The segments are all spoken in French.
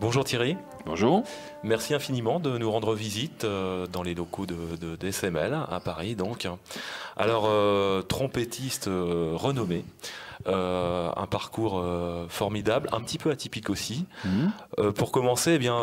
Bonjour Thierry. Bonjour. Merci infiniment de nous rendre visite dans les locaux d'SML à Paris donc. Alors trompettiste renommé, un parcours formidable, un petit peu atypique aussi. Pour commencer, eh bien,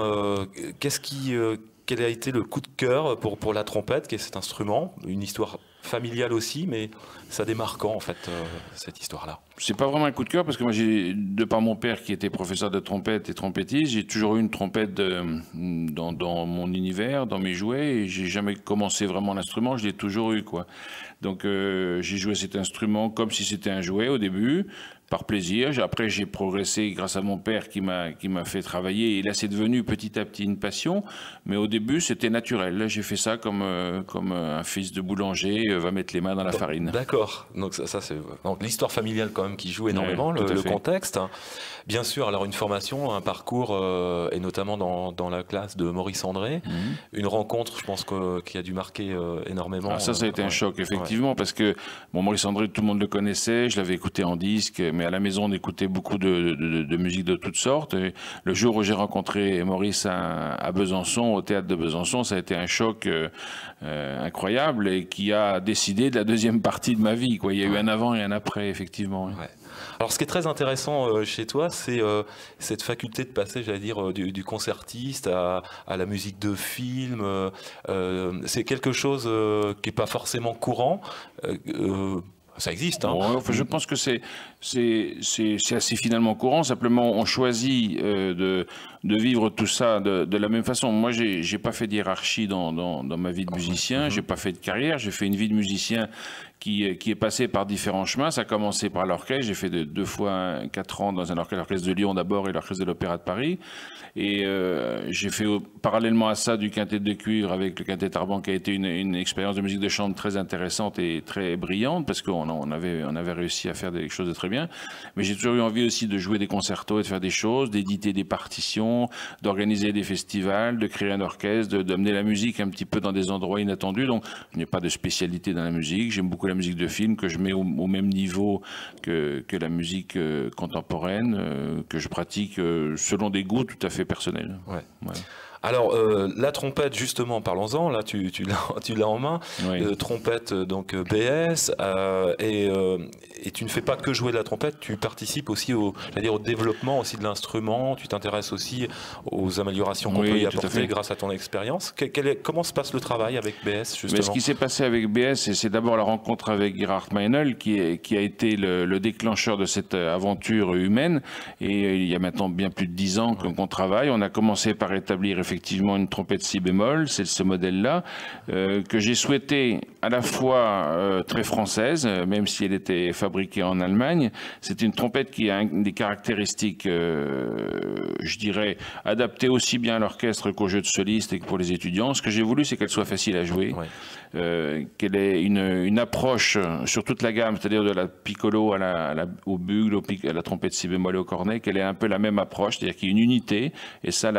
quel a été le coup de cœur pour la trompette, qui est cet instrument, une histoire familiale aussi, mais ça démarre quand en fait cette histoire-là? C'est pas vraiment un coup de cœur parce que moi, de par mon père qui était professeur de trompette et trompettiste, j'ai toujours eu une trompette dans mon univers, dans mes jouets, et j'ai jamais commencé vraiment l'instrument, je l'ai toujours eu, quoi. Donc j'ai joué cet instrument comme si c'était un jouet au début, par plaisir. Après j'ai progressé grâce à mon père qui m'a fait travailler, et là c'est devenu petit à petit une passion, mais au début c'était naturel. Là j'ai fait ça comme un fils de boulanger va mettre les mains dans la farine. D'accord, donc ça c'est l'histoire familiale quand même qui joue énormément, ouais, le contexte. Bien sûr, alors une formation, un parcours, et notamment dans la classe de Maurice André, une rencontre, je pense qui a dû marquer énormément. Alors ça a été un choc, effectivement, parce que bon, Maurice André, tout le monde le connaissait, je l'avais écouté en disque, mais à la maison, on écoutait beaucoup de musique de toutes sortes. Et le jour où j'ai rencontré Maurice à Besançon, au théâtre de Besançon, ça a été un choc incroyable et qui a décidé de la deuxième partie de ma vie, quoi. Il y a eu un avant et un après, effectivement. Ouais. Alors, ce qui est très intéressant chez toi, c'est cette faculté de passer, j'allais dire, du concertiste à la musique de film. C'est quelque chose qui n'est pas forcément courant. Ça existe, hein. Ouais, enfin, je pense que c'est assez finalement courant. Simplement, on choisit de vivre tout ça de la même façon. Moi, j'ai pas fait d'hiérarchie dans ma vie de musicien. J'ai pas fait de carrière. J'ai fait une vie de musicien qui est passée par différents chemins. Ça a commencé par l'orchestre. J'ai fait 2 fois 4 ans dans un orchestre, l'orchestre de Lyon d'abord et l'orchestre de l'Opéra de Paris. Et j'ai fait parallèlement à ça du quintet de cuivre avec le quintet Arban, qui a été une expérience de musique de chambre très intéressante et très brillante, parce qu'on avait réussi à faire des choses de très bien. Mais j'ai toujours eu envie aussi de jouer des concertos et de faire des choses, d'éditer des partitions, d'organiser des festivals, de créer un orchestre, d'amener la musique un petit peu dans des endroits inattendus. Donc je n'ai pas de spécialité dans la musique. J'aime beaucoup la musique de film, que je mets au même niveau que la musique contemporaine, que je pratique selon des goûts tout à fait personnels. Ouais. Alors, la trompette, justement, parlons-en, là tu l'as en main, Oui. trompette donc BS, et tu ne fais pas que jouer de la trompette, tu participes aussi au développement aussi de l'instrument, tu t'intéresses aussi aux améliorations qu'on peut y apporter grâce à ton expérience. Comment se passe le travail avec BS, justement? Mais ce qui s'est passé avec BS, c'est d'abord la rencontre avec Gerhard Meinl, qui a été le déclencheur de cette aventure humaine, et il y a maintenant bien plus de 10 ans qu'on travaille. On a commencé par établir effectivement une trompette si bémol, c'est ce modèle-là, que j'ai souhaité à la fois très française, même si elle était fabriquée en Allemagne. C'est une trompette qui a des caractéristiques, je dirais, adaptées aussi bien à l'orchestre qu'au jeu de soliste et que pour les étudiants. Ce que j'ai voulu, c'est qu'elle soit facile à jouer, qu'elle ait une approche sur toute la gamme, c'est-à-dire de la piccolo au bugle, à la trompette si bémol et au cornet, qu'elle ait un peu la même approche, c'est-à-dire qu'il y ait une unité. Et ça,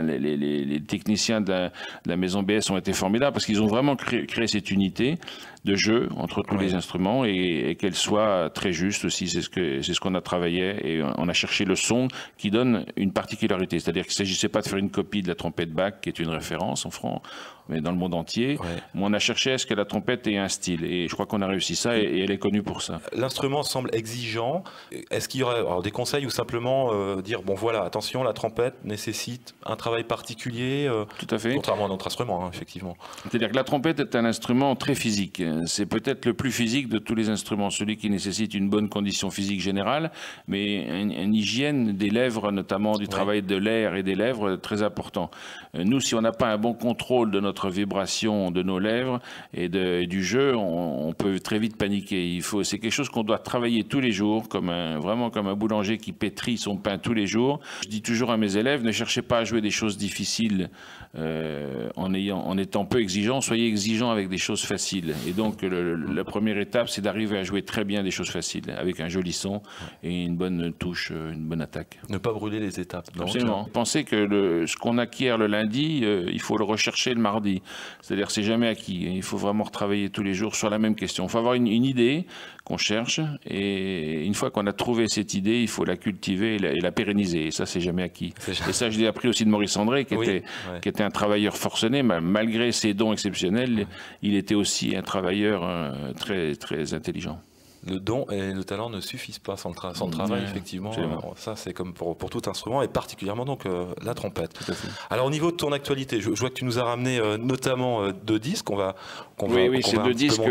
les techniciens de la maison BS ont été formidables parce qu'ils ont vraiment créé cette unité de jeu entre tous les instruments, et qu'elle soit très juste aussi. C'est ce qu'on a travaillé, et on a cherché le son qui donne une particularité. C'est-à-dire qu'il ne s'agissait pas de faire une copie de la trompette Bach, qui est une référence en France, mais dans le monde entier. Mais on a cherché à ce que la trompette ait un style, et je crois qu'on a réussi ça, et elle est connue pour ça. L'instrument semble exigeant. Est-ce qu'il y aurait des conseils, ou simplement dire, bon voilà, attention, la trompette nécessite un travail particulier, tout à fait, contrairement à notre instrument, hein, effectivement. C'est-à-dire que la trompette est un instrument très physique. C'est peut-être le plus physique de tous les instruments, celui qui nécessite une bonne condition physique générale, mais une hygiène des lèvres, notamment du travail de l'air et des lèvres, très important. Nous, si on n'a pas un bon contrôle de notre vibration de nos lèvres et du jeu, on peut très vite paniquer. C'est quelque chose qu'on doit travailler tous les jours, vraiment comme un boulanger qui pétrit son pain tous les jours. Je dis toujours à mes élèves, ne cherchez pas à jouer des choses difficiles en étant peu exigeants, soyez exigeants avec des choses faciles. Et donc la première étape, c'est d'arriver à jouer très bien des choses faciles, avec un joli son et une bonne touche, une bonne attaque. Ne pas brûler les étapes. Absolument. Pensez que ce qu'on acquiert le lundi, il faut le rechercher le mardi. C'est-à-dire c'est jamais acquis. Il faut vraiment retravailler tous les jours sur la même question. Il faut avoir une idée qu'on cherche, et une fois qu'on a trouvé cette idée, il faut la cultiver et la pérenniser. Et ça, c'est jamais acquis. Et ça, je l'ai appris aussi de Maurice André, qui était un travailleur forcené, malgré ses dons exceptionnels, il était aussi un travailleur très, très intelligent. Le don et le talent ne suffisent pas sans le travail, effectivement. Ça, c'est comme pour tout instrument, et particulièrement donc la trompette. Tout à fait. Alors, au niveau de ton actualité, je vois que tu nous as ramené notamment 2 disques. Oui, c'est 2 disques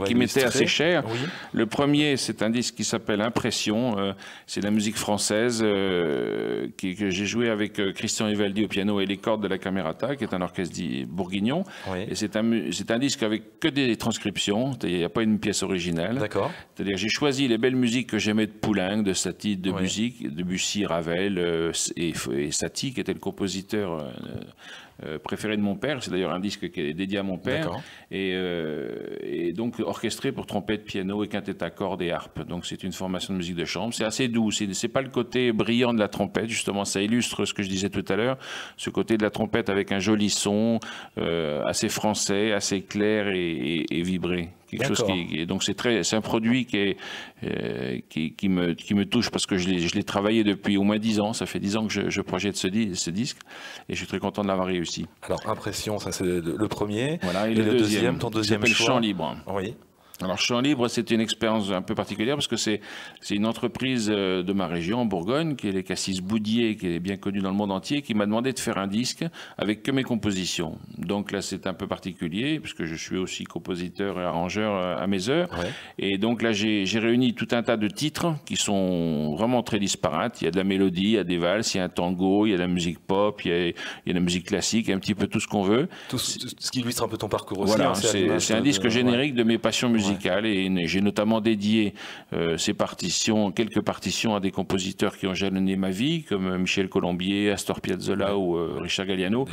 qui m'étaient assez chers. Oui. Le premier, c'est un disque qui s'appelle Impression. C'est de la musique française que j'ai joué avec Christian Evaldi au piano et les cordes de la Camerata, qui est un orchestre bourguignon. Oui. Et c'est un disque avec que des transcriptions. Il n'y a pas une pièce originale. D'accord. C'est-à-dire, j'ai choisi les belles musiques que j'aimais de Poulenc, de Satie, de Debussy, Ravel et Satie, qui était le compositeur préféré de mon père. C'est d'ailleurs un disque qui est dédié à mon père. Et donc orchestré pour trompette, piano et quintette à cordes et harpe. Donc c'est une formation de musique de chambre. C'est assez doux. C'est pas le côté brillant de la trompette. Justement, ça illustre ce que je disais tout à l'heure. Ce côté de la trompette avec un joli son, assez français, assez clair et vibré. Quelque chose donc c'est un produit qui me touche, parce que je l'ai travaillé depuis au moins 10 ans. Ça fait 10 ans que je projette ce disque, et je suis très content de l'avoir réussi. Alors, Impression, ça c'est le premier. Voilà, et le deuxième, ton deuxième choix. Chant Libre. Oui. Alors, Chant Libre, c'est une expérience un peu particulière, parce que c'est une entreprise de ma région, en Bourgogne, qui est les Cassis Boudier, qui est bien connue dans le monde entier, qui m'a demandé de faire un disque avec que mes compositions. Donc là, c'est un peu particulier, puisque je suis aussi compositeur et arrangeur à mes heures. Ouais. Et donc là, j'ai réuni tout un tas de titres qui sont vraiment très disparates. Il y a de la mélodie, il y a des valses, il y a un tango, il y a de la musique pop, il y a de la musique classique, un petit peu tout ce qu'on veut. Tout ce qui illustre un peu ton parcours aussi. Voilà, c'est un disque générique de mes passions musicales. Et j'ai notamment dédié quelques partitions à des compositeurs qui ont jalonné ma vie, comme Michel Colombier, Astor Piazzolla ou Richard Galliano,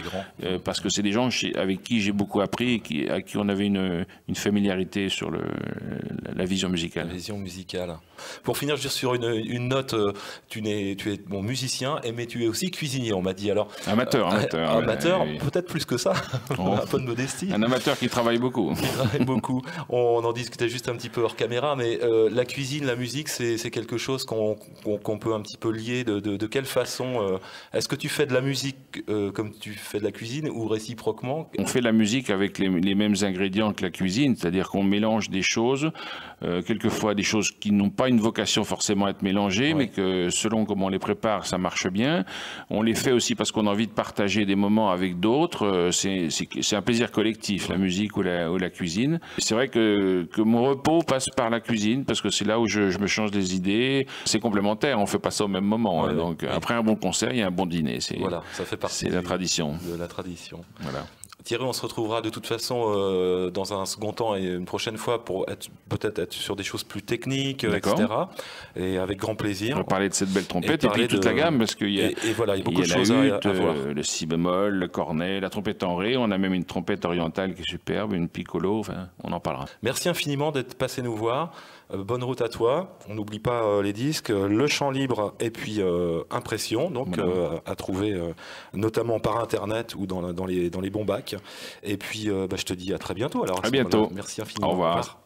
parce que c'est des gens avec qui j'ai beaucoup appris et à qui on avait une familiarité sur la vision musicale. La vision musicale. Pour finir, je veux dire, sur une note, tu es musicien, mais tu es aussi cuisinier, on m'a dit. Alors, amateur, peut-être plus que ça, un peu de modestie. Un amateur qui travaille beaucoup. Qui travaille beaucoup. On en discutait juste un petit peu hors caméra, mais la cuisine, la musique, c'est quelque chose qu'on peut un petit peu lier. De quelle façon est-ce que tu fais de la musique comme tu fais de la cuisine, ou réciproquement? On fait la musique avec les mêmes ingrédients que la cuisine, c'est-à-dire qu'on mélange des choses, quelquefois des choses qui n'ont pas une vocation forcément à être mélangées, mais que selon comment on les prépare, ça marche bien. On les fait aussi parce qu'on a envie de partager des moments avec d'autres. C'est un plaisir collectif, la musique ou la cuisine. C'est vrai que mon repos passe par la cuisine, parce que c'est là où je me change des idées. C'est complémentaire, on ne fait pas ça au même moment. Donc après un bon concert, il y a un bon dîner. Voilà, ça fait partie de la tradition. Voilà. Thierry, on se retrouvera de toute façon dans un second temps et une prochaine fois pour peut-être être sur des choses plus techniques, etc. Et avec grand plaisir. On va parler de cette belle trompette et puis toute la gamme, parce qu'il y a, voilà, il y a beaucoup de choses à voir. Le si bémol, le cornet, la trompette en ré. On a même une trompette orientale qui est superbe, une piccolo. Enfin, on en parlera. Merci infiniment d'être passé nous voir. Bonne route à toi. On n'oublie pas les disques, le Chant Libre et puis Impression, donc à trouver notamment par internet ou dans les bons bacs. Et puis je te dis à très bientôt. Alors, à bientôt. Merci infiniment. Au revoir.